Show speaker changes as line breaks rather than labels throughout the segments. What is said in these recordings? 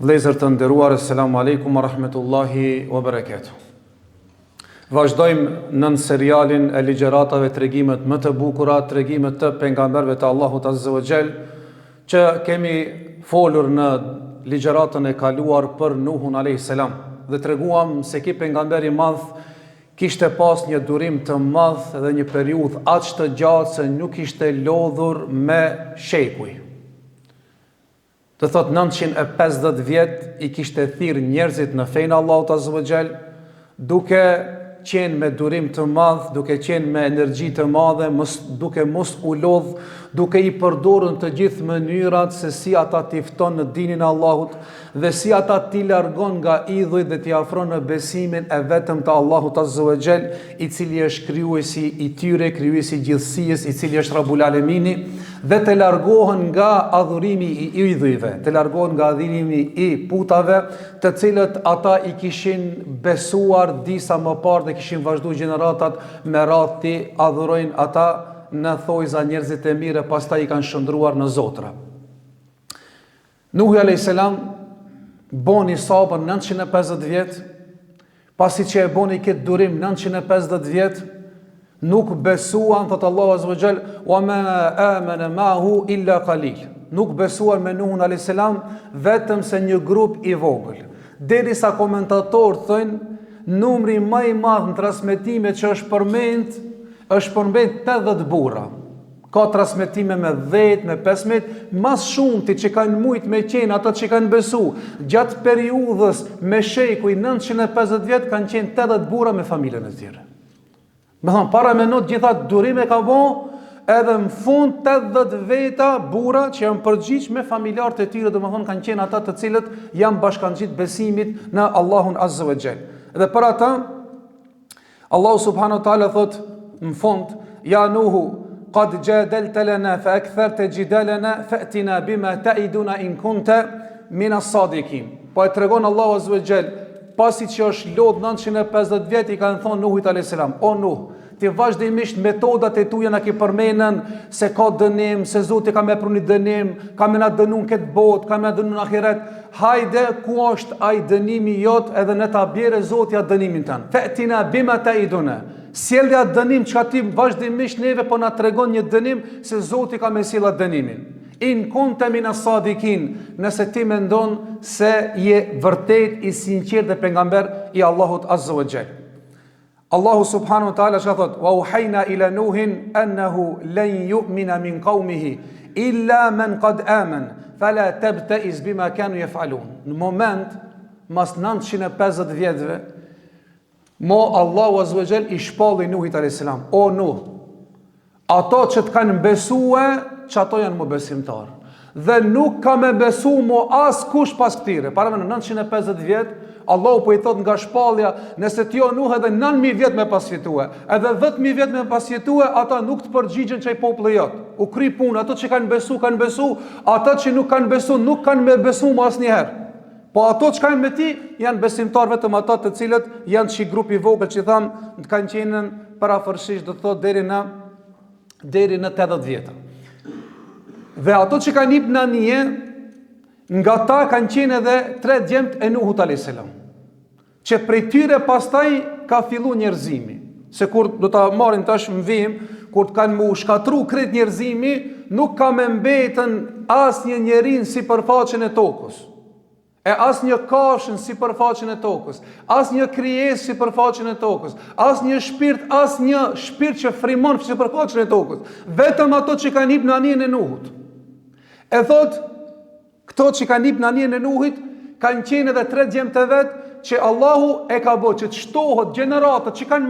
Vëllezër të nderuar, selamu alaikum wa rahmetullahi wa barakatuh. Vazhdojmë në serialin e ligjëratave tregimet më të bukura, tregimet të pejgamberëve të Allahut Azza wa Jall, që kemi folur në ligjëratën e kaluar për Nuhun alayhis salam dhe treguam se ky pejgamber i madh kishte pas një durim të madh dhe një periudhë aq të gjatë se nuk ishte lodhur me shekuj. Të thot 950 vjet i kishte thirr njerëzit në fenë Allahut Azza wa Jall, duke qenë me durim të madh, duke qenë me energji të madhe, duke mos u lodh, duke i përdorur të gjithë mënyrat se si ata t'i fton në dinin e Allahut dhe si ata t'i largon nga idhujt dhe t'i afron në besimin e vetëm të Allahut Azza wa Jall, i cili është krijuesi i tyre, krijuesi i gjithësisë, i cili është Rabbul Alamini, dhe të largohen nga adhurimi i idhujve, të largohen nga adhurimi i putave, të cilët ata i kishin besuar disa më parë dhe kishin vazhduar gjeneratat me radhë t'i adhurojnë ata në thojza njerëzit e mirë, pastaj i kanë shndruar në zotra. Nuhi alayhis salam boni sabër 950 vjet, pasi që e boni këtë durim 950 vjet, nuk besuan, thot Allahu Azza wa Jall, wa ma amana ma'hu illa qalil. Nuk besuan me Nuhun alayhis salam vetëm se një grup i vogël. Derisa komentatorët thënë, numri më i madh në transmetime që është përmend 80 burra. Ka transmetime me 10, me 15, mas shumti që kanë mujt me qenë ata që kanë besu. Gjatë periudhës me shekuj 950 vjet kanë qenë 80 burra me familjen e tyre. Me thonë, para me not gjitha durime ka bo, edhe në fund 80 veta burra që janë përgjigj me familjarët e tyre, dhe me thonë kanë qenë ata të cilët janë bashkangjit besimit në Allahun Azza wa Jall. Dhe për ata, Allahu subhanahu wa taala thot në fund, ja Nuhu, qad jadalta lana fa aktharta jidalana fa'tina bima ta'iduna in kunta min as-sadiqin. Po e tregon Allahu Azza wa Jall, pasi që është lodh 950 vjet, i kanë thonë Nuhit alayhis salam, o Nuh, ti vazhdimisht metodat e tuja na ki përmenen se ka dënim, se Zoti ka me pruni dënim, ka me na dënun këtë botë, ka me na dënun ahiret. Hajde, ku është ai dënimi jot, edhe ne ta bjerë Zoti atë dënimin tan. Fa'tina bima ta'iduna. Sjellja dënim që ti vazhdimisht neve po na tregon një dënim se Zoti ka me sjell atë dënimin. In kunta min as-sadiqin, nëse ti mendon se je vërtet i sinqert dhe pejgamber i Allahut Azza wa Jall. Allahu subhanahu wa ta'ala thot, wa uhayna ila nuhin annahu lan yu'mina min qaumihi illa man qad amana fala tabta'iz bima kanu yaf'alun. Në moment mas 950 vjetëve, Allahu Azza wa Jall i shpalli Nuhit alayhis salam, o Nuh, ato që të kanë besue, që ato janë më besimtar. Dhe nuk ka me besu mo as kush pas këtire. Para me në 950 vjet, Allahu po i thot nga shpallja, nëse ti o Nuh edhe 9.000 vjet me pasjetue, edhe 10.000 vjet me pasjetue, ata nuk të përgjigjen që i populli jot. U kry punë, ato që kanë besu, ata që nuk kanë besu, nuk kanë me besu mo as njëherë. Po ato që kanë me ti, janë besimtar vetëm ata të cilët janë që grupi vogël që thamë, kanë qenën parafërsisht, do të thot deri në 80 vjetën. Dhe ato që kanë ip në një, nga ta kanë qenë edhe 3 djemt e Nuhut alayhis salam, që prej tyre pastaj ka fillu njerëzimi. Se kur do ta marrin tash në vim, kur të kanë mu shkatru krejt njerëzimi, nuk ka me mbetën as një njerin si përfaqen e tokës, e as një kafshën si përfaqen e tokës, as një krijes si përfaqen e tokës, as një shpirt që frimon si përfaqen e tokës, vetëm ato që kanë ip në anien e Nuhut. E thot, këto që kanë ip në anien e Nuhit, kanë qenë edhe 3 djemë të vetë, që Allahu e ka bo që të shtohet gjeneratët që kanë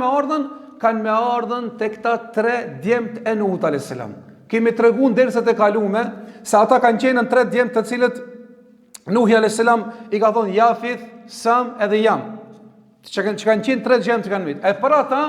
me ardhen të këta 3 djemë e Nuhut alayhis salam. Kemi treguar derset e kalume, se ata kanë qenë në 3 djemë të cilët Nuhi alayhis salam i ka thonë Jafith, Sam edhe Jam, që kanë qenë 3 djemë që kanë mit. E për ata,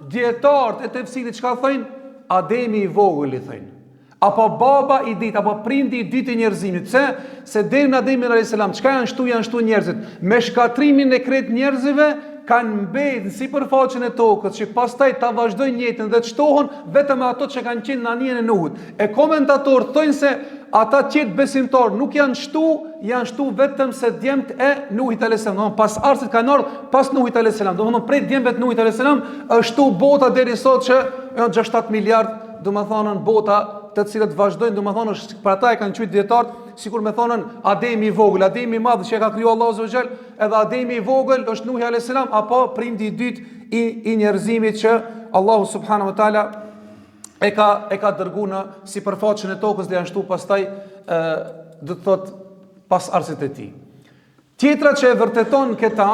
djetarët e tefsirit që ka thënë, Ademi i vogël i thënë, apo baba i dit, apo prindi i dit i njerëzimit. Pse? Se deri në Ademin alayhis salam, çka janë shtu njerëzit? Me shkatrimin e krejt njerëzive, kanë mbetë si përfaqen e tokës, që pastaj ta vazhdojnë jetën dhe të shtohen vetëm ato që kanë qenë në anien e Nuhut. E komentatorët thonë se ata qetë besimtar nuk janë shtu vetëm se djemt e Nuhit a.s. Pas arsit kanë ardhur pas Nuhit a.s. Domethënë prej djemve të Nuhit a.s. është shtu bota deri sot që janë 6-7 miliard, domethënë bota të cilët vazhdojnë, domethënë për ata e kanë quajtur dietarët, sikur me thonën Ademi i vogël, Ademi i madh që e ka krijuar Allahu subhanahu wa taala, edhe Ademi i vogël është Nuhi a.s. apo prindi i dytë i njerëzimit që Allahu subhanahu wa taala e ka dërguar në sipërfaqen e tokës dhe janë shtu pastaj do të thot pas arsit e tij. Tjetra që e vërteton këta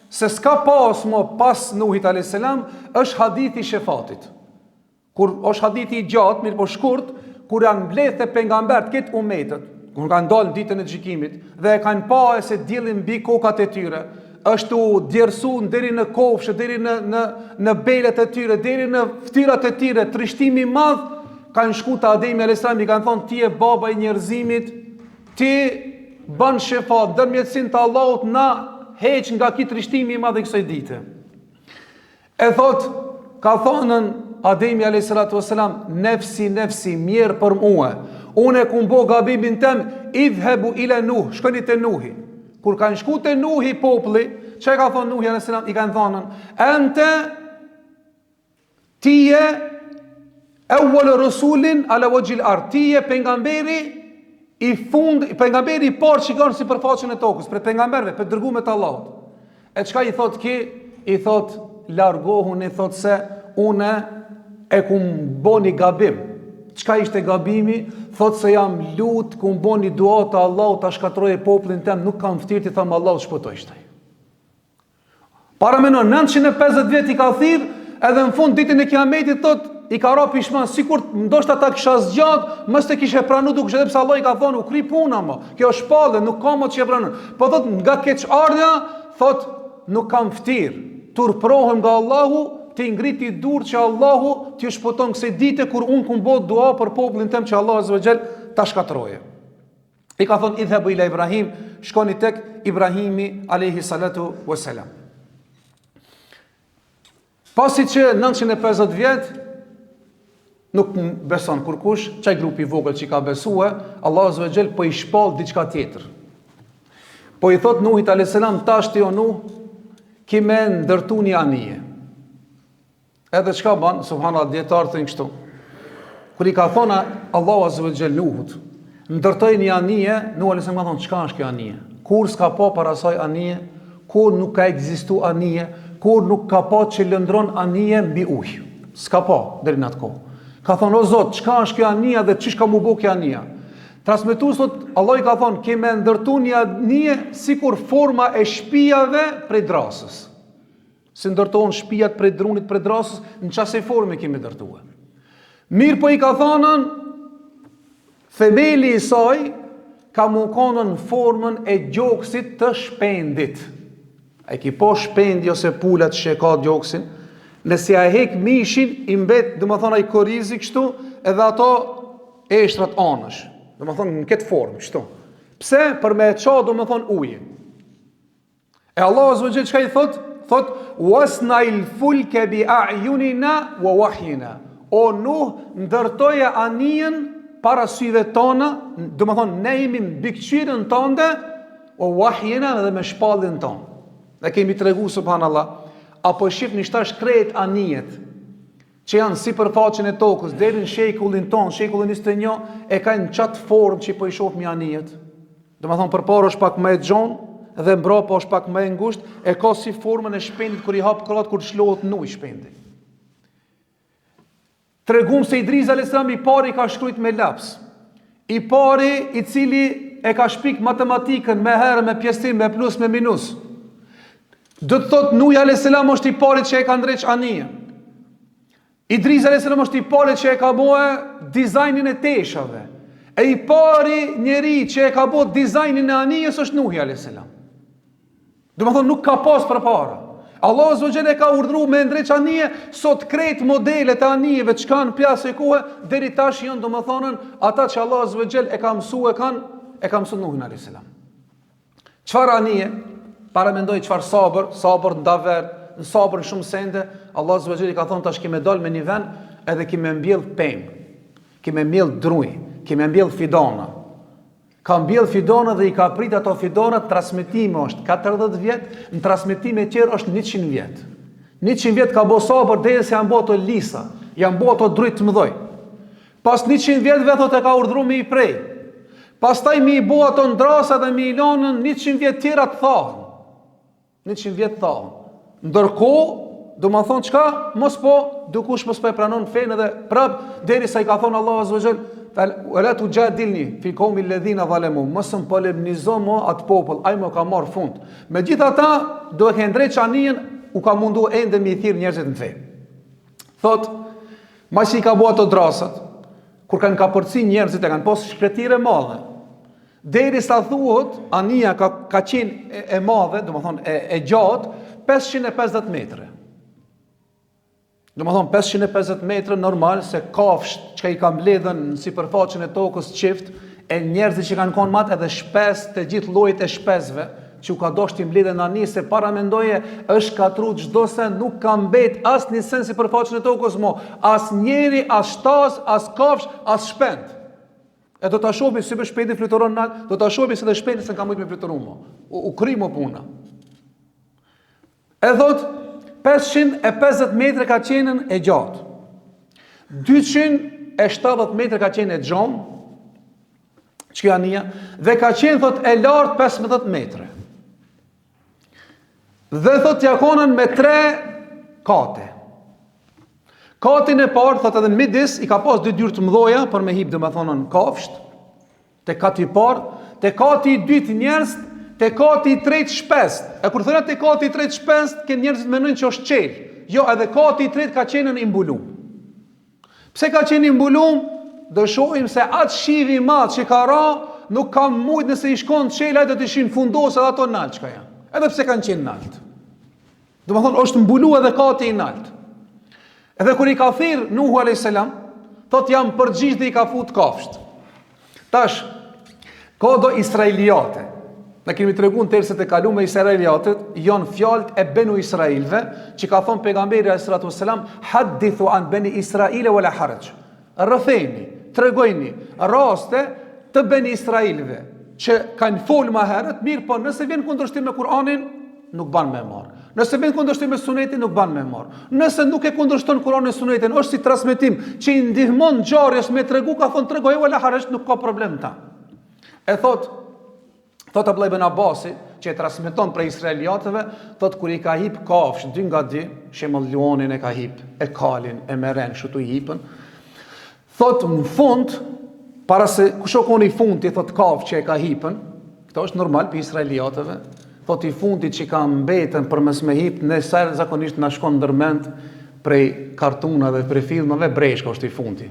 se s'ka pas më pas Nuhit a.s. është hadithi i shefatit. Kur është hadithi i gjatë, mirë po shkurt, kur janë mbledhë pejgambert këtë umetet, kur kanë dalë në ditën e gjykimit dhe kanë pa se diellin mbi kokat e tyre, është u djersuar deri në kofshë, deri në belet e tyre, deri në ftyrat e tyre, trishtimi i madh, kanë shkuar te Ademi a.s. i kanë thonë ti je baba i njerëzimit, ti bën shefat, ndërmjetësin të Allahut na heq nga ky trishtimi i madh i kësaj dite. E thot, ka thonën Ademi a.s. nefsi, mirë për mua. Unë e kum bo gabimin tem, idhhebu ila Nuh, shkoni te Nuhi. Kur kanë shku te Nuhi populli, çka ka thonë Nuhi a.s. i kanë thonën, ente tije awwal rasulin ala wajhil ard, tije pejgamberi i pejgamberi i parë që kanë sipërfaqen e tokës, për pejgamberëve, për dërguar të Allahut. E çka i thot ki? I thot largohuni, i thot se unë e kum boni gabim. Çka ishte gabimi? Thot se jam lut, kum boni dua te Allahu ta shkatroje popullin tem, nuk kam ftyrë të them Allahu shpëtojshtaj. Para menon 950 vjet i ka thirr, edhe në fund ditën e Kiametit thot i ka ra pishman, sikur ndoshta ta kisha zgjat, mos te kishe pranu duke edhe pse Allah i ka thonë u kri puna më. Kjo është shpallë, nuk ka më që e pranon. Po thot nga keqardhja, thot nuk kam ftyrë. Turprohem nga Allahu, ti ngriti dur që Allahu t'ju shpëton kësaj dite kur unë kum bë dua për popullin tem që Allahu azza wa jall ta shkatroje. I ka thonë idhhabu ila Ibrahim, shkoni tek Ibrahimi alayhi salatu wassalam. Pasi që 950 vjet nuk beson kurkush, çaj grupi i vogël që ka besuar, Allahu azza wa jall po i shpall diçka tjetër. Po i thot Nuhit alayhis salam, tash ti o Nuh, ki me ndërtu një anije. Edhe çka ban, subhanallahu, dietar thënë kështu. Kur i ka thonë Allahu azza wa jall Nuhut, ndërtoi një anije, Nuh alayhis salam ka thonë, çka është kjo anije? Kur s'ka pa para saj anije, kur nuk ka ekzistuar anije, kur nuk ka pa që lëndron anije mbi ujë. S'ka pa deri në atë kohë. Ka thonë o Zot, çka është kjo anija dhe çish ka mu bë kjo anija? Transmetues thot, Allah i ka thonë, kemë ndërtu një anije sikur forma e shtëpiave prej drasës. Si ndërtohen shtëpiat prej drunit prej drasës, në çasë forme kemi ndërtuar. Mirë po i ka thonën, themeli i saj ka mu konën formën e gjoksit të shpendit. A ki po shpendi ose pulat që ka gjoksin, nëse a hek mishin, i mbet, dhe më thonë a i korizi kështu, edhe ato eshtrat anësh. Dhe më thonë në këtë formë, kështu. Pse? Për me qa, dhe më thonë ujin. E Allah azza wa jall çka i thot? Thot, wasna il fulke bi a'yunina wa wahyina. O Nuh, ndërtoje anijen para syve tona, dhe më thonë, ne jemi mbikëqyrën tënde, o wahyina dhe me shpallin tonë. Dhe kemi të regu, subhanallah, apo shif një shtash krejt anijet, që janë si përfaqen e tokës, deri në shekullin ton, shekullin 21, e ka në qatë formë që i po i shoh mi anijet. Dhe më thonë, përparo është pak më e gjonë, dhe mbrapa është pak më e ngusht, e ka si formën e shpendit, kër i hapë kratë, kër shlohet në ujë shpendit. Të regum se Idris a.s. i pari ka shkrujt me laps. I pari i cili e ka shpik matematikën me herë, me pjesëtim, me plus, me minus. Do të thot Nuhi a.s. është i pari që e ka ndreq anije. Idris a.s. është i pari që e ka bohe dizajnin e teshave. E i pari njeri që e ka bohe dizajnin e anijes është Nuhi a.s. Do më thonë nuk ka pas për para. Allah azza wa jall e ka urdhëruar me ndreq anije, sot krejt modelet e anijeve që kanë pjasë e kohë, deri tash janë do më thonën ata që Allah azza wa jall e ka mësua e ka mësuar Nuhin a.s. Çfarë anije? Para mendoj çfarë sabër ndaver, në sabër shumë sende, Allah azza wa jall i ka thonë tash kimë dal me një vend edhe kimë mbjell pemë, kimë mbjell druj, kemi mbjell fidona. Ka mbjell fidona dhe i ka prit ato fidona, transmetimi është 40 vjet, në transmetime tjerë është 100 vjet. 100 vjet ka bo sabër derisa janë bo ato lisa, janë bo ato drujt të mëdhoj. Pas 100 vjetëve thot e ka urdhëruar me i prej. Pastaj mi i bo ato ndrasa dhe mi i lanën 100 vjet tjera të thahen. 100 vjet thahen. Ndërkohë, do më thonë qka, mos po, dukush mos po e pranon fenë dhe prap, derisa i ka thonë Allah azza wa jall, "Wala tujadilni fi qawmi alladhina zalamu", mos më poleminizo mo atë popull, ai më ka marr fund. Megjithatë, do e ke ndrejt çanien, u ka mundu ende mi i thirr njerëzit në fe. Thot, mas i ka bua ato drasat, kur kanë kapërci njerëzit e kanë pas shkretire madhe, derisa thuhet, ania ka qenë e madhe, do më thonë e gjatë, 550 metre. Do më thonë 550 metre normal, se kafsht që i ka mbledhen në sipërfaqen e tokës qift, e njerëzit që kanë konë matë edhe shpes, të gjithë llojet e shpesve, që u ka dosh t'i mbledhen në ani, se para mendoje është katru çdo sen, nuk ka mbet as një sen sipërfaqen e tokës mo, as njeri, as shtas, as kafsh, as shpend. E do ta shohim si për shpejti fluturon nalt, do ta shohim se dhe shpejti se ka mujt me fluturon mo. U kri mo puna. E thot, 550 metre ka qenën e gjatë. 270 metre ka qenë e gjomë, që kjo ania, dhe ka qenë, thot, e lartë 15 metre. Dhe, thot, jakonën me 3 kate. Katin e parë, thot, edhe në midis, i ka pas 2 dyrë të mdoja, për me hip dhe me thonën kafsht, te kati parë, te kati i dytë njerëz, te kati i tretë shpest. E kur thëna te kati i tretë shpest, ke njerëzit menojnë që është qelë. Jo, edhe kati i tretë ka qenën i mbulum. Pse ka qenë i mbulum? Do shohim se atë shivi i madh që ka ra, nuk ka mujt nëse i shkon qela, do të ishin fundos edhe ato nalt që ka janë. Edhe pse kanë qenë nalt. Do më thonë, është mbulu edhe kati i nalt. Edhe kur i ka thirr Nuhu a.s. thot jam përgjigj dhe i ka fut kafsht. Tash, ka do israeliate. Ne kemi treguar në terset e kaluara me israeliatët, janë fjalët e Benu Israilve, që ka thonë pejgamberi alayhi salam, hadithu an bani Israila wala haraj. Rrëfeni, tregojni raste të Beni Israilve që kanë folë më herët, mirë, po nëse vjen kundërshtim me Kur'anin, nuk ban me marr. Nëse vjen kundërshtim me Sunetin, nuk ban me marr. Nëse nuk e kundërshton Kur'anin e Sunetin, është si transmetim që i ndihmon ngjarjes me tregu, ka thonë tregoj wala haraj, nuk ka problem ta. E thot Abdullah ibn Abbasi, që e transmeton për israeliatëve, thot kur i ka hip kafsh, 2 nga 2, shembull lionin e ka hip, e kalin, e meren, kështu tu i hipën. Thot në fund, para se kushokon i fundi, thot kafsh që e ka hipën, këto është normal për israeliatëve, thot i fundit që ka mbetën për mes me hip, ne sa zakonisht na shkon ndërmend prej kartunave, prej filmave, breshka është i fundi.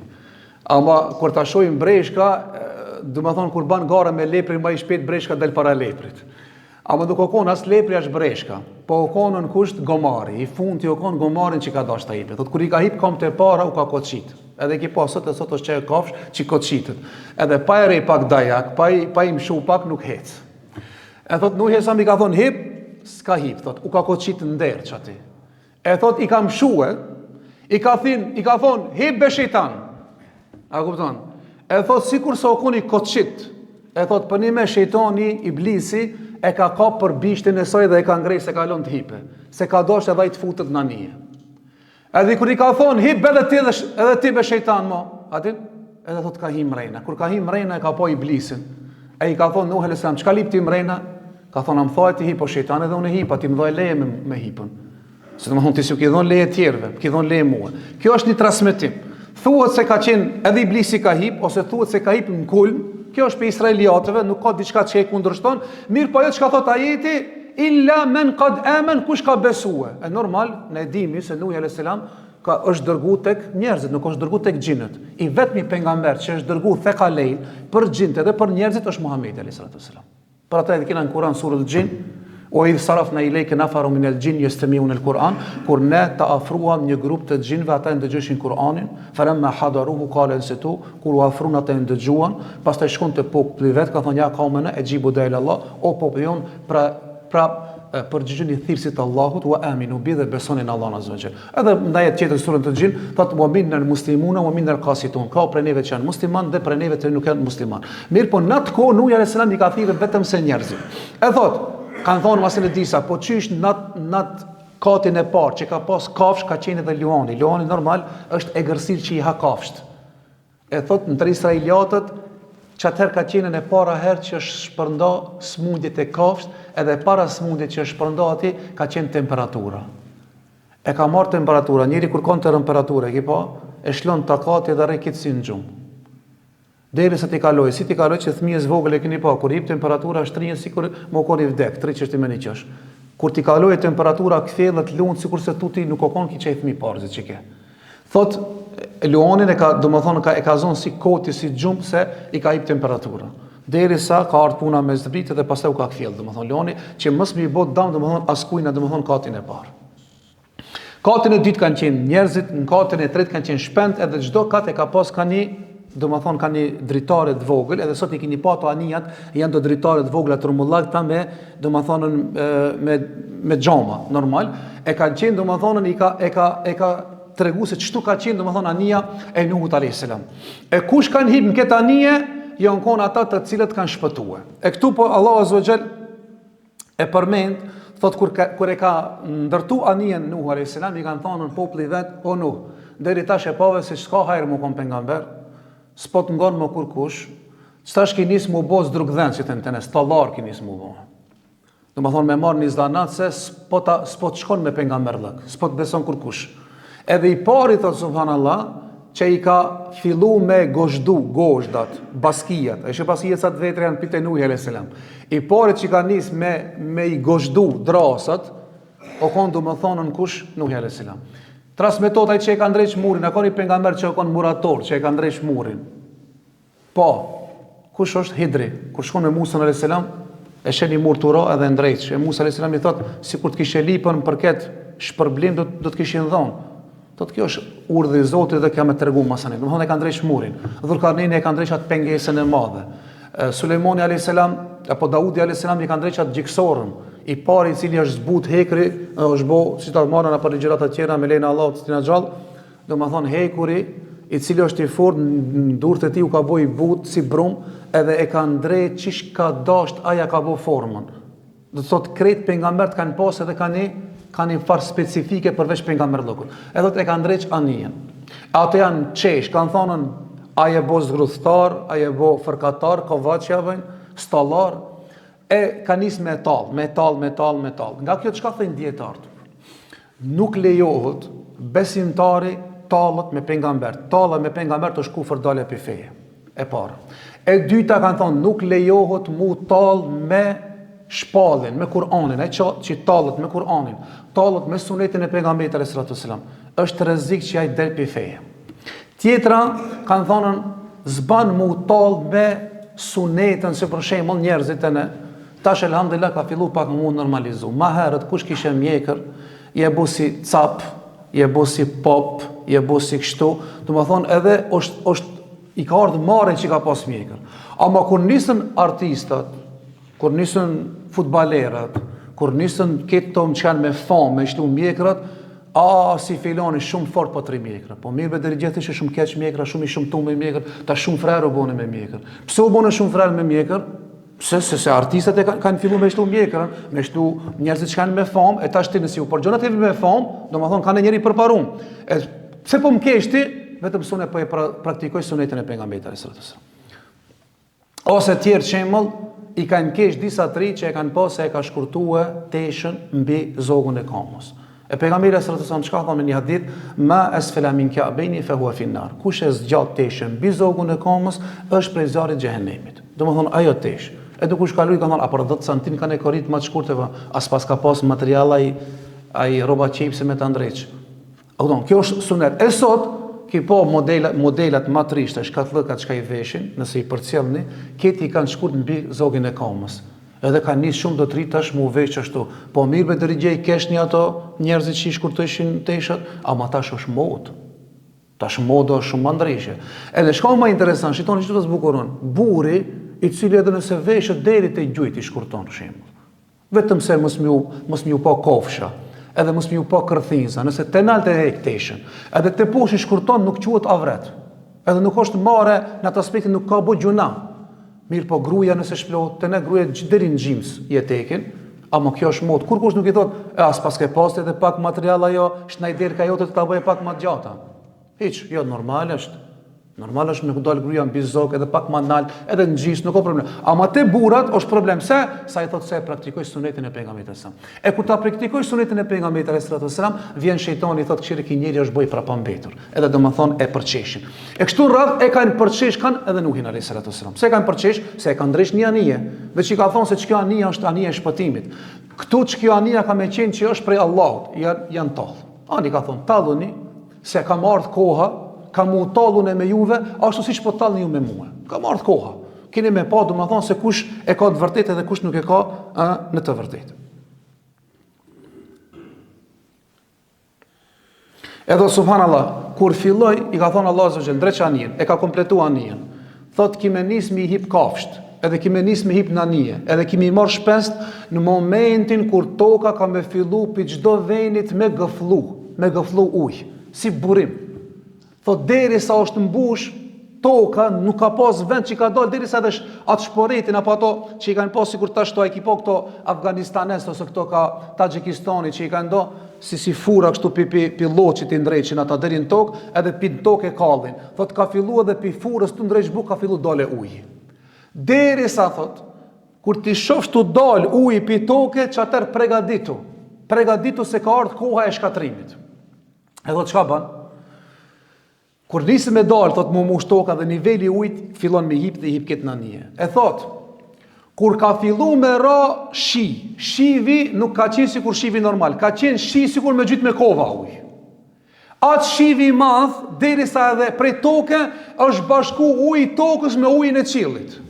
Ama kur ta shohim breshka, do më thonë, kur ban gara me leprin, ma i shpet breshka del para leprit. Ama nuk o konë, as lepri është breshka, po o konë në kusht gomari, i fundi o konë gomarin që ka dash të hipet. Thot, kur i ka hip kam të para, u ka koqit. Edhe ki pa sot e sot është që e kafsh, që koqitet. Edhe pa e rej pak dajak, pa i mshu pak nuk hec. E thot, nuk hesa mi ka thonë hip, s'ka hip, thot, u ka koqit në derë që ati. E thot, i ka mshue, i ka thonë, hip be shejtan. A kupton? E thot, sikur se o koni koqit, e thot, për një me shejtani, iblisi, e ka kap për bishtin e saj dhe e ka ngrej se ka lon të hipe, se ka dosh edhe i të futet në nije. Edhe kur i ka thonë, hip edhe ti be shejtan mo, atin, edhe thot, ka him mrejna. Kur ka him mrejna, e ka po iblisin. E i ka thonë, Nuh a.s. Qka lip ti mrejna? Ka thonë, am thaj ti hip, o shejtan edhe unë hipa, ti më dhoj leje me hipën. Se të më thonë, ti si u ki dhon leje tjerve, ki dhon leje mua. Kjo është një transmetim. Thuhet se ka qenë edhe iblisi ka hip, ose thuhet se ka hip në kulm, kjo është për israeliatëve, nuk ka diçka që e kundërshton, mirë po jo që ka thot ajeti, illa men qad amen, kush ka besue. E normal, ne dimi se Nuhi a.s. është dërgu tek njerëzit, nuk është dërgu tek gjinët. I vetmi pejgamber që është dërgu thekalejn për gjinët edhe për njerëzit është Muhamedi a.s. Për ata edhe kena në Kur'an surën Al-Jin, o idh sarafna ilejke nafaru min al-jin yastami'un al-Qur'an, kur ne të afruam një grup të gjinëve, ata ndëgjoshin Kur'anin, falamma hadaruhu qala ansitu, kur u afruan ata ndëgjuan, pastaj shkon te populli vet, ka thonë ja kaumena e gjibu dhe Allah, o populli jon, pra përgjigjeni thirrësit të Allahut wa aminu bi dhe besoni në Allahun azza wa jall. Edhe ndaj ajet tjetër surën të Xhin thotë wa minnal muslimuna wa minnal qasitun. Ka prej neve që janë musliman dhe prej neve që nuk janë musliman. Mirë, po në atë kohë Nuhi alayhis salam i ka thirrë vetëm se njerëzit. E thotë, kanë thonë masën e disa, po çish në katin e parë që ka pas kafsh ka qenë edhe luani. Luani normal është egërsil që i ha kafsht. E thotë në israeliatët që atëherë ka qenë në para herë që është shpërnda smundjet e kafsht, edhe para smundjet që është shpërnda ati, ka qenë temperatura. E ka marrë temperatura, njëri kur kanë të temperaturë, e shlon takati dhe rrekit si në gjumë. Deri sa ti kaloj, si ti kaloj që fëmijës vogël e keni pa, kur hip temperatura shtrinjën sikur më koni vdek, 3 çështë më një qesh. Kur ti kaloj temperatura kthjellet lund sikur se tuti nuk o kon ki çej fëmijë parë që ke. Thot luanin e ka, domethënë e ka zonë si koti, si gjumë se i ka hip temperatura. Derisa ka ardhur puna me zbritë dhe pastaj u ka kthjell, domethënë luani që mos më i bë dëm domethënë askujna domethënë katin e parë. Katin e dytë kanë qenë njerëzit, në katin e tretë kanë qenë shpend, edhe çdo kat e ka pas domethënë kanë dritare të vogël, edhe sot i keni pa ato anijat, janë do dritare të vogla trumbullakta me domethënë me xhama, normal. E kanë qenë domethënë e ka tregu se çtu ka qenë domethënë anija e Nuhut alayhis salam. E kush kanë hip në këtë anije, janë kon ata të cilët kanë shpëtuar. E këtu po Allahu azza wa jall e përmend, thot kur e ka ndërtu anijen Nuhu alayhis salam, i kanë thonë populli vet, o Nuh, deri tash e pave se s'ka hajër më kon pejgamber, s'po të ngon më kurkush, s'tash ki nis më boz drugdhen si të tallar ki nis më bo. Domethënë me marr një zdanat se s'po të shkon me pejgamber lëk, s'po të beson kurkush. Edhe i pari, thot subhanallah, që i ka fillu me gozhdat, baskijat, e që baskijat sa të vetër janë pite Nuhi alayhis salam. I pari që ka nis me i gozhdu drasat, o konë du më thonën kush Nuhi alayhis salam. Transmetotaj që e ka ndrejsh murin, a konë i pengamber që e konë murator, që e ka ndrejsh murin. Po, kush është Hidri? Kur shkon me Musa alayhis salam, e sheni mur të ura edhe ndrejsh. E Musa alayhis salam i thot, si kur të kishe lipën për ketë shpërblim, do të kishin dhonë. Thotë kjo është urdhë i Zotit dhe kjo me tregu masanit. Domethënë e ka ndrejsh murin. Dhulkarneini e ka ndrejsh atë pengesën e madhe. Sulejmani alayhis salam apo Daudi alayhis salam i ka ndrejsh atë gjiksorën. I pari i cili është zbut hekri, është bo si ta marrën apo ligjërat të tjera me lejen e Allahut të na gjallë. Domethënë hekuri i cili është i fortë në durrët e tij u ka bë i but si brum, edhe e ka ndrejt çish ka dasht aja ka bë formën. Do të thotë krejt pejgambert kanë pas edhe kanë një farë specifike përveç pejgamberllokut. Edhe e kanë ndrejt anijen. Ato janë çesh, kanë thonën a je bo zgruthtar, a je bo fërkatar, kovaç javën, stallar, e ka nis metal. Nga kjo çka thënë dietarët? Nuk lejohet besimtari tallet me pejgamber. Talla me pejgamber është kufër dalë pe feje. E para. E dyta kanë thonë nuk lejohet mu tall me shpallin, me Kur'anin, që tallet me Kur'anin, tallet me sunetin e pejgamberit alayhis salam. Është rrezik që ai del pe feje. Tjetra kanë thonën zban mu tall me sunetën, se për shembull njerëzit e ne tash elhamdulillah ka fillu pak më normalizu. Ma herët kush kishte mjekër, je bu si cap, je bu si pop, je bu si kështu, domethënë edhe është i ka ardhur marrë që ka pas mjekër. Ama kur nisën artistat, kur nisën futballerët, kur nisën këto që kanë me famë, me shtu mjekrat, si filoni shumë fort po 3 mjekra. Po mirë be deri gjithë ishte shumë keq mjekra, shumë i shumtu me mjekër, ta shumë frerë u bone me mjekër. Pse u bone shumë frerë me mjekër? Se artistat e kanë fillu me shtu mjekrën, me shtu njerëzit që kanë me famë, e tash ti nësi u përgjonat e me famë, domethënë kanë njëri përparum. E pse po më kesh ti, vetëm sune po e praktikoj sunetin e pejgamberit alayhis salam. Ose tjerë shembull, i kanë kesh disa tri që e kanë pas se e ka shkurtuar teshën mbi zogun e kamës. E pejgamberi sallallahu alajhi wasallam çka thonë në një hadith, ma asfala min ka'baini fa huwa fi an-nar. Kush e zgjat teshën mbi zogun e kamës është prej zjarrit xhehenemit. Domethënë ajo teshë. E do kush kaloi kanë apo 10 cm kanë korrit më të shkurtëve, as pas ka pas material ai rroba çipse me ta ndreç. Don, kjo është sunet. E sot ki po modelat më të rishta, shkatllëkat që i veshin, nëse i përcjellni, këti kanë shkurt mbi zogin e kamës. Edhe kanë nis shumë do të rritash mu veç ashtu. Po mirë be dërigjej keshni ato njerëzit që i shkurtojshin teshat, ama tash është modë. Tash moda është shumë ndryshe. Edhe shka më interesant, shitoni çdo të zbukuron. Burri i cili edhe nëse veshët deri te gjujt i shkurton shembull. Vetëm se mos më pa kofsha, edhe mos më pa kërthinza, nëse te nalt e hekteshën, edhe te poshtë shkurton nuk quhet avret. Edhe nuk është marrë në atë aspektin nuk ka bë gjuna. Mirë po gruaja nëse shplohet, te ne gruaja deri në xhims i etekin, ama kjo është mod. Kur kush nuk i thot, as paske poste edhe pak material ajo, shnajderka jote të ta bëj pak më gjata. Hiç, jo normal është. Normal është me ku dal gruaja mbi zok edhe pak më nalt, edhe në gjys nuk ka problem. Ama te burrat është problem se sa i thot se praktikoj sunetin e pejgamberit sallallahu alajhi wasallam. E kur ta praktikoj sunetin e pejgamberit sallallahu alajhi wasallam, vjen shejtani i thot këshire ki njeri është bëj prapambetur. Edhe domethën e përçeshin. E kështu rradh e kanë përçesh kanë edhe Nuhin alayhi salatu wasallam. Se kanë përçesh, se e kanë ndresh një anije, veç i ka thonë se ç'kjo anija është anija e shpëtimit. Ktu ç'kjo anija ka më qenë që është prej Allahut, janë tall. Ani ka thonë talluni se ka marrë koha ka mu tallun e me juve, ashtu siç po tallni ju me mua. Ka marrë koha. Keni me pa, domethënë se kush e ka të vërtetë dhe kush nuk e ka në të vërtetë. Edhe subhanallahu, kur filloi, i ka thonë Allahu subhanahu drejt anien, e ka kompletuar anien. Thot kimë nis me i hip kafsht, edhe kimë nis me hip në anije, edhe kimi marr shpest në momentin kur toka ka me fillu pi çdo venit me gëfllu ujë, si burim. Thot derisa është mbush toka, nuk ka pas vend që ka dalë derisa edhe atë shporetin apo ato që i kanë pas sikur tash to ekipo këto Afganistanes ose këto ka Taxhikistani që i kanë do si fura kështu pi lloçit i ndreqin ata deri në tokë, edhe pi tokë e kallin. Thot ka filluar edhe pi furrës të ndreq buk ka fillu dale uji. Derisa thot kur ti shofsh tu dal uji pi tokë, çater pregaditu se ka ardhur koha e shkatrimit. Edhe çka bën? Kur nisi me dalë, thot mu toka dhe niveli ujt fillon me hip dhe hip këtë në anije. E thot, kur ka fillu me ra shivi nuk ka qenë si kur shivi normal, ka qenë shi si kur me gjyt me kova uj. Atë shivi madh, derisa edhe prej toke, është bashku uj tokës me ujin e qilit.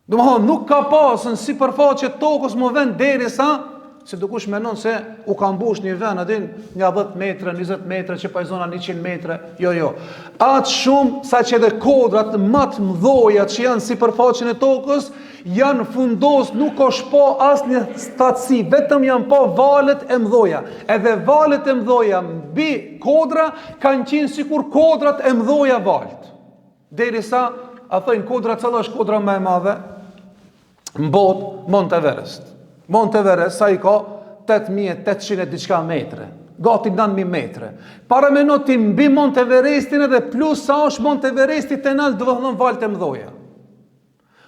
Domethënë nuk ka pasën si përfaqe tokës më vend derisa se dukush menon se u ka mbush një vend aty nga 10 metra, 20 metra, që pa zona 100 metra. Jo. Atë shumë sa që edhe kodrat më të mëdhoja që janë sipërfaqen e tokës janë fundos, nuk është po asnjë statsi, vetëm janë po valet e mëdhoja. Edhe valet e mëdhoja mbi kodra kanë qenë sikur kodrat e mëdhoja valët. Derisa a thënë kodra cila është kodra më e madhe në botë, Mount Everest. Mount Everest sa i ka 8800 diçka metre, gati 9000 metre. Para menoti mbi Mount Everestin edhe plus sa është Mount Everesti te nalt do të thonë valët e mëdhoja.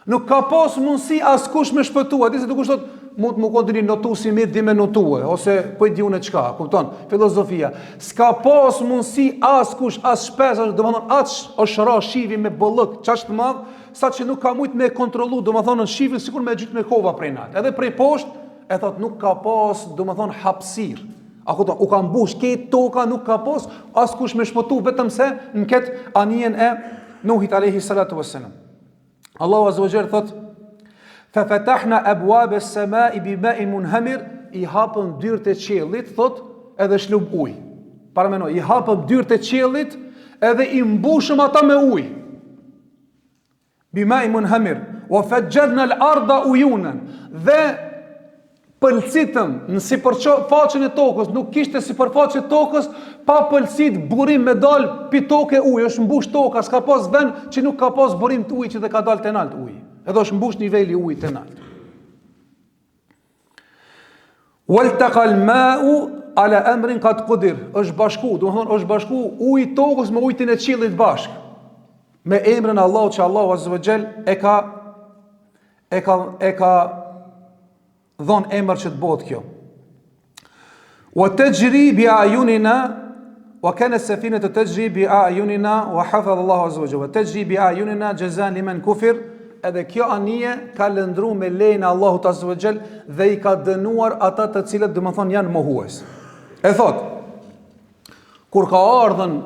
Nuk ka pas mundësi askush me shpëtua, di se dukush thot mund të më kontinui notu si mirë di me notue, ose po i di unë çka, kupton? Filozofia. S'ka pas mundësi askush as shpesa, do të thonë aç është ra shivi me bollëk, çaq të madh, sa që nuk ka mujt me kontrollu, do të thonë shivin sikur me gjyt me kova prej nalt. Edhe prej poshtë, e thot nuk ka pas, do të thonë hapësir. A kupton? U ka mbush këtë toka, nuk ka pas askush me shpëtu vetëm se në këtë anijen e Nuhit alayhi salatu wassalam. Allahu azza wa jalla thot fa fatahna abwab as-samaa'i bima'in munhamir, i hapën dyert e qiellit, thot edhe shlub ujë. Para mendoj, i hapën dyert e qiellit edhe i mbushëm ata me ujë. Bima'in munhamir wa fajjarna al-arda uyunan, dhe pëlcitëm në sipërfaqen e tokës, nuk kishte sipërfaqe tokës pa pëlcit burim me dal pi tokë ujë, është mbush toka, s'ka pas vend që nuk ka pas burim të ujit që dhe ka dal te nalt ujë. Edhe është mbush niveli i ujit te nalt. Waltaqa al-ma'u ala amrin qad qudir, është bashku, do të thonë është bashku uji tokës me ujin e qiellit bashk. Me emrin Allahu që Allahu azza wa jall e ka dhon emër që të bëhet kjo. Wa tajri bi ayunina wa kanat safinatu tajri bi ayunina wa hafadha Allahu azza wa jalla. Tajri bi ayunina jazaan liman kufir, edhe kjo anije ka lëndruar me lejen e Allahut azza wa jall dhe i ka dënuar ata të cilët domethën janë mohues. E thot, kur ka ardhën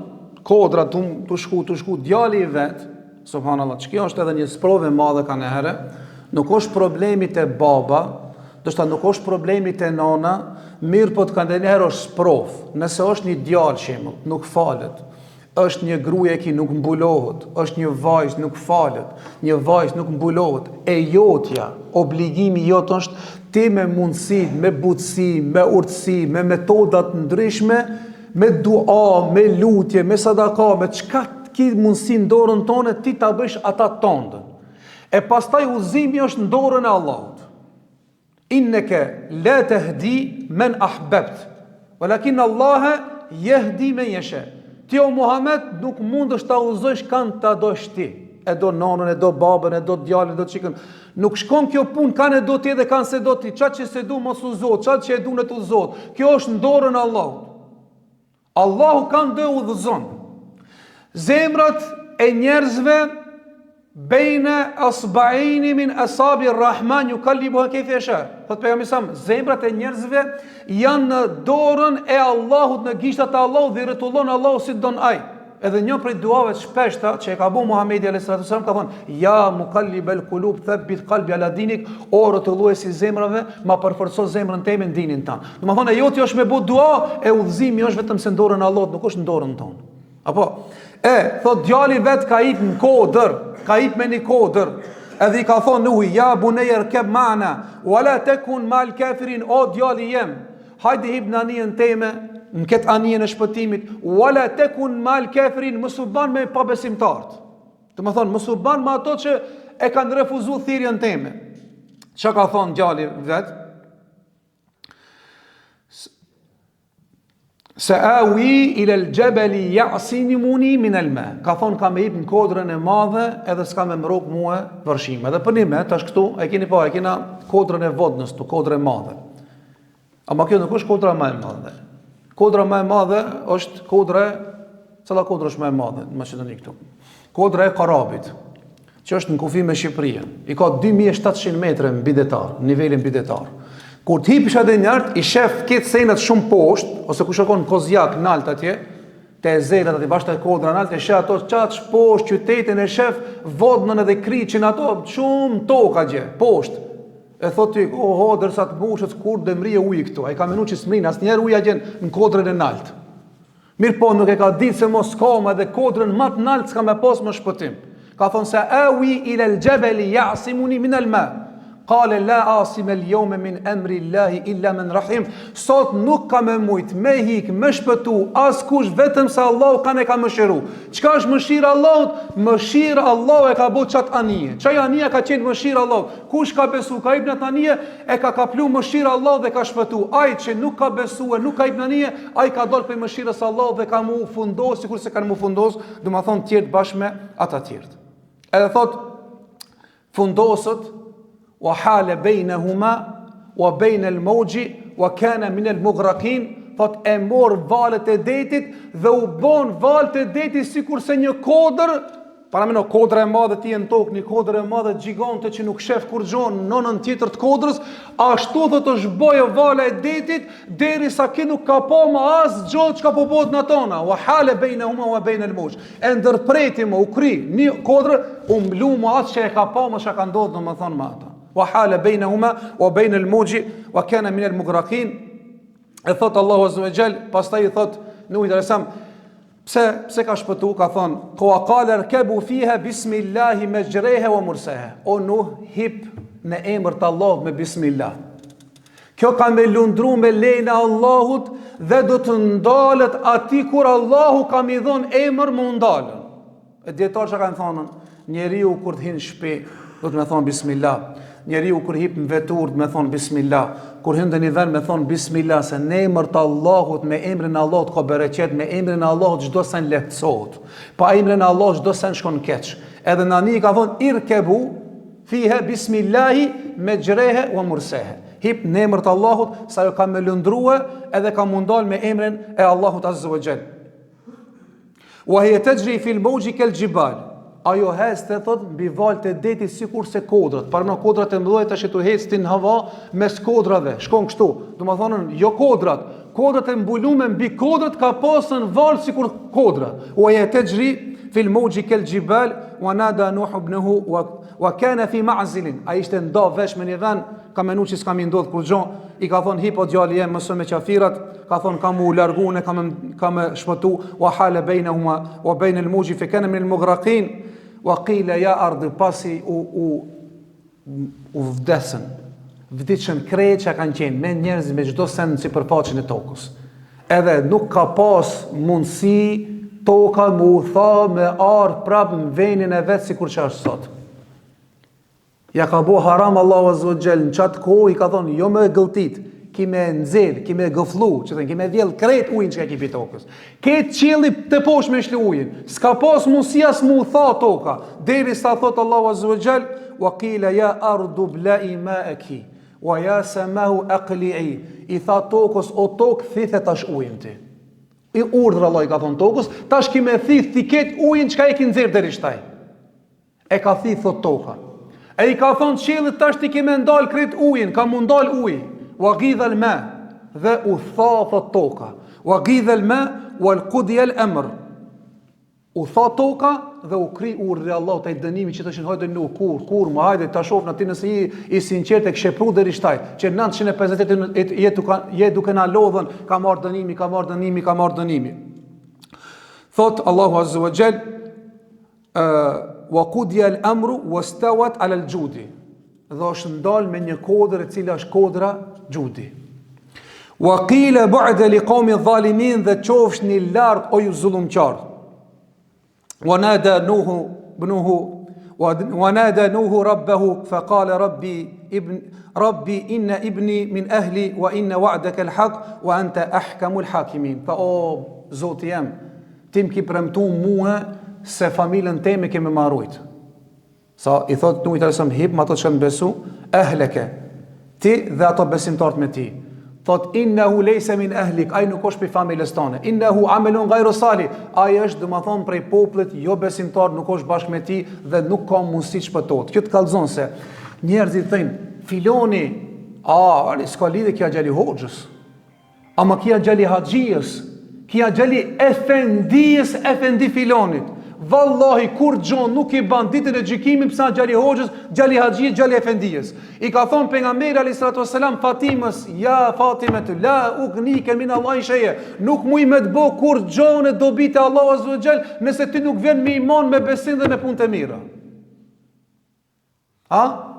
kodra të shku djali i vet, subhanallahu, që kjo është edhe një sprovë e madhe kanë herë, nuk është problemi te baba, do shta nuk është problemi te nana, mirë po të kanë dhe njëherë është sprovë, nëse është një djalë shemull, nuk falet, është një gruaje që nuk mbulohet, është një vajzë nuk falet, një vajzë nuk mbulohet, e jotja, obligimi jot është ti me mundësi, me butësi, me urtësi, me metodat ndryshme, me dua, me lutje, me sadaka, me çka ki mundësi në dorën tonë, ti ta bësh ata tondën. E pastaj udhëzimi është në dorën e Allahut. Inneke la tahdi men ahbabt, walakin Allah yahdi men yasha. Ti o Muhammed nuk mundesh ta udhëzosh kanë ta dosh ti. E do nonën, e do babën, e do djalin, e do çikën. Nuk shkon kjo punë kanë e do ti dhe kanë se do ti. Çat që se du mos u zot, çat që e du në të zot. Kjo është në dorën e Allahut. Allahu kanë dhe udhëzon. Zemrat e njerëzve bejne asba'ini min asabi rrahman yukallibuha kayfa yasha. Thot pejgamberi sa zemrat e njerëzve janë në dorën e Allahut, në gishtat e Allahut dhe rretullon Allahu si don ai. Edhe një prej duave të shpeshta që e ka bëu Muhamedi alayhis salam ka thonë: "Ya muqallibal qulub thabbit qalbi ala dinik", o rrotulluesi i zemrave, ma përforco zemrën time në dinin tan. Domethënë ajo ti është me bëu dua, e udhëzimi është vetëm se në dorën e Allahut, nuk është në dorën tonë. Apo thot djali vet ka hip në kodër, ka hip me një kodër. Edhe I ka thonë Nuhi: "Ya bunayya rkab ma'na wala takun ma'al kafirin", o djali jem, hajde hip në anijen time, në këtë anijen e shpëtimit, wala takun ma'al kafirin, mos u ban me pabesimtarët. Do të thonë mos u ban me ato që e kanë refuzuar thirrjen time. Çka ka thonë djali vet? Sa'awi ila al-jabali ya'simuni min al-ma. Ka thonë ka me hip në kodrën e madhe edhe s'ka me mrok mua vërshim. Edhe për një me, tash këtu, e keni parë, e kena kodrën e vodnës tu, kodrën e madhe. Ama kjo nuk është kodra më e madhe. Kodra më e madhe është kodra, cila kodra është më e madhe në Maqedoni këtu? Kodra e Karabit, që është në kufi me Shqipërinë. I ka 2700 metra mbi detar, nivelin mbi detar. Kur të hipish atë njërt, I shef këtë senat shumë poshtë, ose ku shkon Kozjak nalt atje, te zelat atje bashkë te kodra nalt, e shef ato çaç poshtë qytetin, e shef vodnën edhe kriçin ato shumë tokë atje, poshtë. E thot ti, oho, derisa të mbushet kur do mrije uji këtu. Ai ka menu që s'mrin asnjëherë uji atje në kodrën e nalt. Mirë po nuk e ka ditë se mos ka edhe kodrën më të nalt s'ka më pas më shpëtim. Ka thonë se awi ila al-jabali ya'simuni min al-ma. Qale la asima al-yawma min amri Allahi illa man rahim. Sot nuk ka me mujt, me hik, me shpëtu askush vetëm se Allahu ka ne ka mëshiru. Çka është mëshira Allahut? Mëshira Allahu e ka bë çat anije. Çaj anija ka qenë mëshira Allahut. Kush ka besu, ka hip në anije, e ka kaplu mëshira Allahut dhe ka shpëtu. Ai që nuk ka besu e nuk ka hip në anije, ai ka dalë prej mëshirës Allahut dhe ka mu fundos sikur se kanë mu fundos, domethënë tjerë bashkë me ata tjerë. Edhe thot fundosët wa hale bejnehuma wa bejnë el mojji wa kene min el mughraqin, thot e mor valet e detit dhe u bon valet e detit sikur se një kodër, para meno kodra e madhe ti e në tokë, një kodër e madhe gjigante që nuk shef kur gjonë nënën tjetër të kodrës, ashtu dhe të shbojë vale e detit, deri sa ki nuk ka po ma asë gjotë që ka po bot në tona, wa hale bejnë huma wa bejnë el mojj. E ndërpreti më, u kri, një kodrë, u mblu më atë që e ka po më që ka ndodhë në më thonë më ata. Wa hale bejnë huma wa bejnë el mojji wa kene min el mughraqin. E thot Allahu azza wa jall, pastaj I thot Nuhi alayhis salam, pse ka shpëtu, ka thonë, ko a kaler kebu fiha bismillahi me gjrehe wa mursehe. O Nuh, hip në emër të Allahut me bismillah. Kjo ka me lundru me lejnë Allahut dhe do të ndalet ati kur Allahu ka mi dhon emër më ndalën. E djetarë që ka në thonën, njeriu kur të hinë shpi, do të me thonë bismillah. Njeriu kur hip në vetur me thonë bismillah, kur hyn në një vend me thonë bismillah, se në emër të Allahut, me emrin e Allahut ka bereqet, me emrin e Allahut çdo sen lehtësohet. Pa emrin e Allahut çdo sen shkon keq. Edhe nani ka thonë irkebu fiha bismillahi majreha wa mursaha. Hip në emër të Allahut, sa jo ka me lundrua edhe ka mundal me emrin e Allahut azza wa jall. Wa hiya tajri fi al-mawji kal-jibal. Ajo heste thot mbi valët e detit sikur se kodrat. Para në kodrat e mëdha tash tu hecin në hava mes kodrave. Shkon kështu. Domethënë jo kodrat. Kodrat e mbulume mbi kodrat ka pasën val sikur kodra. Wa yatajri fi al-mawji kal-jibal wa nada Nuh ibnahu wa kana fi ma'zil. Ai ishte nda vesh me një vend ka menu që s'ka mi ndodhë kur gjo, i ka thonë hipo djali jem mësë me qafirat, ka thonë ka mu largune, ka me shpëtu, wa hale bejne huma, wa bejne l'muji, fe kene min l'mugrakin, wa qile ja ardhë pasi u vdesën, vdicën krejt që kanë qenë, me njerëz me gjdo sen si përfaqin e tokës. Edhe nuk ka pas mundësi toka mu tha me ardhë prap në venin e vetë si kur që është sot. Ja ka bo haram Allahu Azza wa Jall në qatë kohë i ka thonë jo me gëlltit, ki me nxedh, ki me gëflu, që thënë ki me vjell krejt ujin që ka kipi tokës. Ketë qili të poshtë me shli ujin, s'ka pas mundësia s'mu tha toka, deri sa thotë Allahu Azza wa Jall, wa qila ja ardu blai ma'aki, wa ja samahu aqli'i, i tha tokës o tokë thithe tash ujin ti. I urdhër Allah i ka thonë tokës, tash ki me thith ti ketë ujin që ka i ki nxerh deri shtaj. E ka thith thot toka. E i ka thonë qiellit tash ti kime ndal krejt ujin, ka mu ndal uj, wa ghidha al-ma, dhe u tha thot toka, wa ghidha al-ma, wa al-qudya al-amr. U tha toka dhe u kri urdhri Allah të i dënimi që të shenë hajde nuk, kur, më hajde ta shof në ti nëse i sinqert e këshepru deri shtaj, që 950 jetë duke na lodhën, ka marrë dënimi. Thot Allahu Azza wa Jall, wa qudya al-amru wastawat ala al-judi, dhe është ndal me një kodër e cila është kodra gjudi. Wa qila bu'da li qawmi adh-dhalimin, dhe qofshni lart o ju zullumqar. Wa nada nuhu ibnuhu wa nada nuhu rabbahu fa qala rabbi inna ibni min ahli wa inna wa'daka al-haq wa anta ahkamul hakimin. Fa o Zoti jam, tim ki premtu mua se familjen teme keme marrujt. Sa i thot Nuhit alayhis salam hip me ato që kanë besu, ahleke, ti dhe ato besimtarët me ti. Thot innahu laysa min ahlik, ai nuk është për familjes tane. Innahu amelun ghayru salih, ai është domethënë prej popullit jo besimtar, nuk është bashkë me ti dhe nuk ka mundësi të shpëtohet. Kjo të kallzon se njerëzit thënë filoni, s'ka lidhje kja gjali hoxhës. Ama kja gjali haxhijës, kja gjali efendi filonit. Vallahi kur gjon nuk i ban ditën e gjykimit psa gjali hoxhës, gjali haxhijës, gjali efendijës. I ka thonë pejgamberi alayhis salatu wassalam Fatimës, ja Fatime la ugnike min Allahi shay'a, nuk muj me të bë kur gjon e dobit e Allahu Azza wa Jall nëse ti nuk vjen me iman, me besim dhe me punë të mira.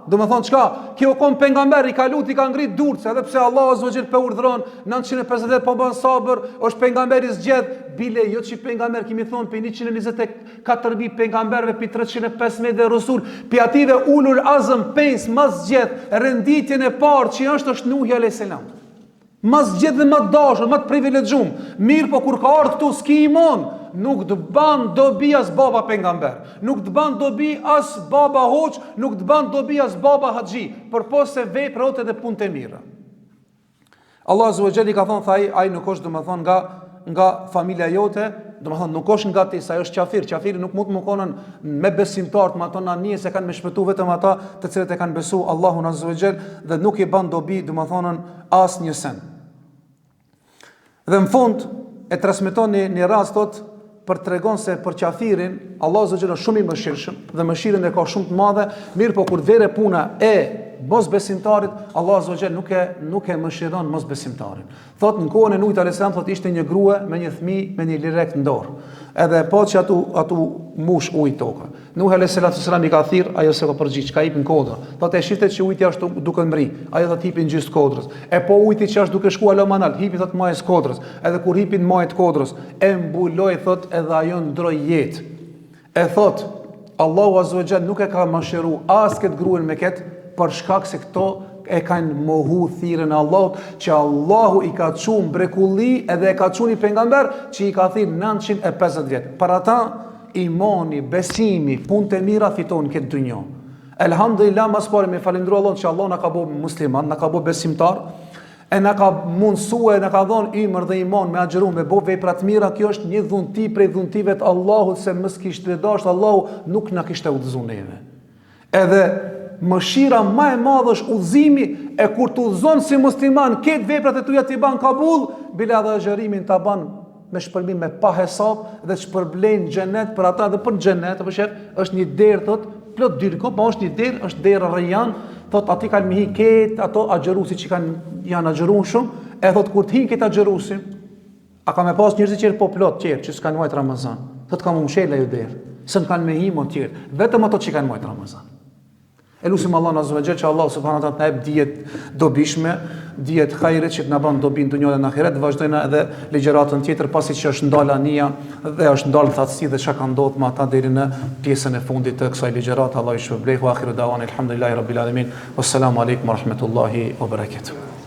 Do më thonë qka, kjo kom pejgamber i ka lut, i ka ngrit durce, edhe pse Allah Azza wa Jall pe urdhron 950 po bën sabër, është pejgamberi zgjedh, bile jo që pejgamber kimi thonë pe 124.000 pejgamberve pi 315 dhe rasul, pi ative ulul azm pes mas zgjedh renditjen e parë që është Nuhi alayhis salam. Mas zgjedh dhe më dashur, më të privilegjum. Mirë, po kur ka ardhur këtu s'ki iman, nuk të ban dobi as baba pejgamber, nuk të ban dobi as baba hoç, nuk të ban dobi as baba haxhi, përpos se veprat edhe punë të mira. Allah Azza wa Jall i ka thonë ai nuk është domethënë nga familja jote, domethënë nuk është nga ti, sa është qafir. Qafiri nuk mund të mëkonën me besimtarët, me ato anije se kanë me shpëtu vetëm ata të cilët e kanë besu Allahun Azza wa Jall dhe nuk i ban dobi domethënë as një sen. Dhe në fund e transmeton një rast thot për të tregon se për qafirin Allah Azza wa Jall është shumë i mëshirshëm dhe mëshirën e ka shumë të madhe, mirë po kur vere puna e mos besimtarit, Allah Azza wa Jall nuk e mëshiron mos besimtarin. Thot në kohën e Nuhit alayhis salam thot ishte një grua me një fëmijë me një lirek në dorë. Edhe po që atu mush ujë toka. Nuhi alayhis salam i ka thirr, ajo se ka përgjigj, ka hipin kodra. Thot e shifte që ujti ashtu duke mri. Ajo thot hipin gjys kodrës. E po ujti që ashtu duke shkuar lomanal, hipi thot majës kodrës. Edhe kur hipin majët kodrës, e mbuloi thot edhe ajo ndroi jetë. E thot Allahu Azza wa Jall nuk e ka mëshiru as këtë gruën me këtë, për shkak se këto e kanë mohu thirrën e Allahut, që Allahu i ka çuar mrekulli edhe e ka çuar një pejgamber që i ka thirrë 950 vjet. Për ata imani, besimi, punët e mira fiton këtë dynjë. Elhamdulillah, mas pari me falendru Allahun që Allah na ka bë musliman, na ka bë besimtar, e na ka mundsuar, na ka dhënë imër dhe iman me agjëru, me bë vepra të mira. Kjo është një dhunti prej dhuntive të Allahut, se mos kishte dashur Allahu nuk na kishte udhëzuar neve. Edhe mëshira më e madhe është udhëzimi, e kur të udhëzon si musliman, këtë veprat e tuja t'i ban kabull, bila dhe xherimin t'a ban me shpërblim me pa hesab dhe shpërblen xhenet për ata dhe për xhenet, është një derë thot plot dyrko, po është një derë, është dera Rayyan, thot ati kanë me hi ketë ato agjerusi që janë agjeruar shumë, e thot kur të hinë këtë agjerusi, a ka me pas njerëz që po plot tjerë që s'kanë majt Ramazan. Thot ka më mshela ju derë, s'në kanë me hi më tjerë, vetëm ato që kanë majt Ramazan. E lusim Allah azza wa jall që Allah subhanahu wa taala të na jap dijet dobishme, dijet hajre që të na bën dobi në dunjën e ahiret. Vazhdojna edhe ligjëratën tjetër pasi që është ndala nia dhe është ndalë thatësi dhe çka ka ndodhur me ata deri në pjesën e fundit të kësaj ligjërate. Allah i shpërblet. Wa akhiru dawana alhamdulillahi rabbil alamin. Wassalamu alaikum wa rahmatullahi wa barakatuh.